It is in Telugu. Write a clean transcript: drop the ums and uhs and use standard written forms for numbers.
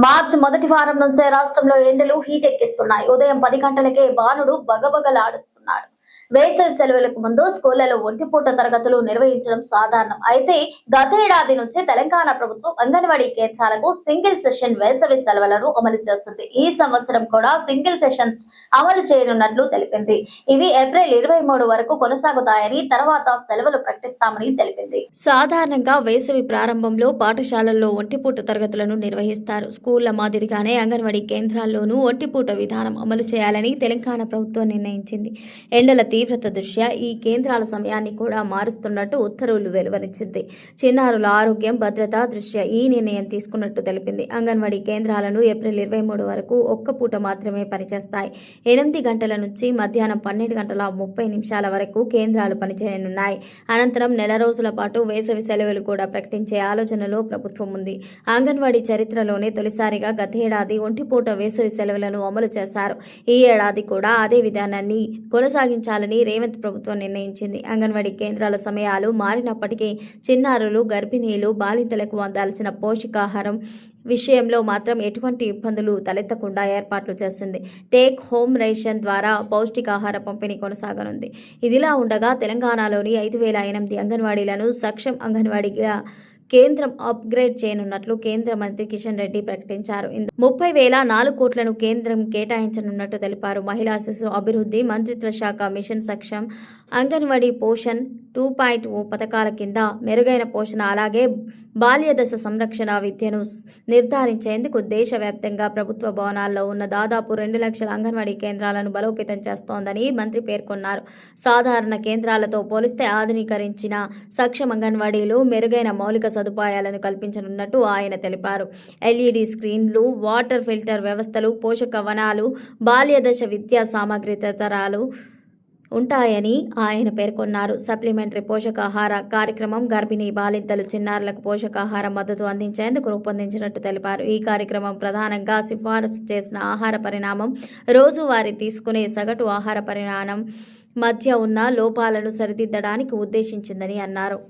మార్చి మొదటి వారం నుంచే రాష్ట్రంలో ఎండలు హీటెక్కిస్తున్నాయి. ఉదయం 10 గంటలకే బాణుడు బగబగలాడుతున్నాడు. వేసవి సెలవులకు ముందు స్కూళ్లలో ఒంటిపూట తరగతులు నిర్వహించడం సాధారణం. అయితే గతేడాది నుంచి తెలంగాణ ప్రభుత్వం అంగన్వాడీ కేంద్రాలకు సింగిల్ సెషన్ వేసవి సెలవులను అమలు చేస్తుంది. ఈ సంవత్సరం కూడా సింగిల్ సెషన్స్ అమలు చేయనున్నట్లు తెలిపింది. ఇవి ఏప్రిల్ 23 వరకు కొనసాగుతాయని, తర్వాత సెలవులు ప్రకటిస్తామని తెలిపింది. సాధారణంగా వేసవి ప్రారంభంలో పాఠశాలల్లో ఒంటిపూట తరగతులను నిర్వహిస్తారు. స్కూళ్ల మాదిరిగానే అంగన్వాడీ కేంద్రాల్లోనూ ఒంటిపూట విధానం అమలు చేయాలని తెలంగాణ ప్రభుత్వం నిర్ణయించింది. ఎండల తీవ్రత దృష్ట్యా ఈ కేంద్రాల సమయాన్ని కూడా మారుస్తున్నట్టు ఉత్తర్వులు వెలువరించింది. చిన్నారుల ఆరోగ్యం, భద్రత దృష్ట్యా ఈ నిర్ణయం తీసుకున్నట్టు తెలిపింది. అంగన్వాడీ కేంద్రాలను ఏప్రిల్ 23 వరకు ఒక్క పూట మాత్రమే పనిచేస్తాయి. 8 గంటల నుంచి మధ్యాహ్నం 12:30 వరకు కేంద్రాలు పనిచేయనున్నాయి. అనంతరం నెల రోజుల పాటు వేసవి సెలవులు కూడా ప్రకటించే ఆలోచనలో ప్రభుత్వం ఉంది. అంగన్వాడీ చరిత్రలోనే తొలిసారిగా గతేడాది ఒంటిపూట వేసవి సెలవులను అమలు చేశారు. ఈ ఏడాది కూడా అదే విధానాన్ని కొనసాగించాలని రేవంత్ ప్రభుత్వం నిర్ణయించింది. అంగన్వాడీ కేంద్రాల సమయాలు మారినప్పటికీ చిన్నారులు, గర్భిణీలు, బాలింతలకు అందాల్సిన పోషకాహారం విషయంలో మాత్రం ఎటువంటి ఇబ్బందులు తలెత్తకుండా ఏర్పాట్లు చేసింది. టేక్ హోమ్ రేషన్ ద్వారా పౌష్టికాహార పంపిణీ కొనసాగనుంది. ఇదిలా ఉండగా తెలంగాణలోని 5,008 అంగన్వాడీలను సక్షం అంగన్వాడీగా కేంద్రం అప్గ్రేడ్ చేయనున్నట్లు కేంద్ర మంత్రి కిషన్ రెడ్డి ప్రకటించారు. 30,004 కోట్లను కేంద్రం కేటాయించనున్నట్టు తెలిపారు. మహిళా శిశు అభివృద్ధి మంత్రిత్వ శాఖ మిషన్ సక్షం అంగన్వాడీ పోషణ్ 2.0 పథకాల కింద మెరుగైన పోషణ, అలాగే బాల్యదశ సంరక్షణ విద్యను నిర్ధారించేందుకు దేశవ్యాప్తంగా ప్రభుత్వ భవనాల్లో ఉన్న దాదాపు 2 లక్షల అంగన్వాడీ కేంద్రాలను బలోపేతం చేస్తోందని మంత్రి పేర్కొన్నారు. సాధారణ కేంద్రాలతో పోలిస్తే ఆధునీకరించిన సక్షం అంగన్వాడీలు మెరుగైన మౌలిక సదుపాయాలను కల్పించనున్నట్టు ఆయన తెలిపారు. ఎల్ఈడి స్క్రీన్లు, వాటర్ ఫిల్టర్ వ్యవస్థలు, పోషక వనాలు, బాల్యదశ విద్యా సామగ్రి తదితరాలు ఉంటాయని ఆయన పేర్కొన్నారు. సప్లిమెంటరీ పోషకాహార కార్యక్రమం గర్భిణీ బాలింతలు, చిన్నారులకు పోషకాహార మద్దతు అందించేందుకు రూపొందించినట్టు తెలిపారు. ఈ కార్యక్రమం ప్రధానంగా సిఫారసు చేసిన ఆహార పరిమాణం, రోజువారీ తీసుకునే సగటు ఆహార పరిమాణం మధ్య ఉన్న లోపాలను సరిదిద్దడానికి ఉద్దేశించిందని అన్నారు.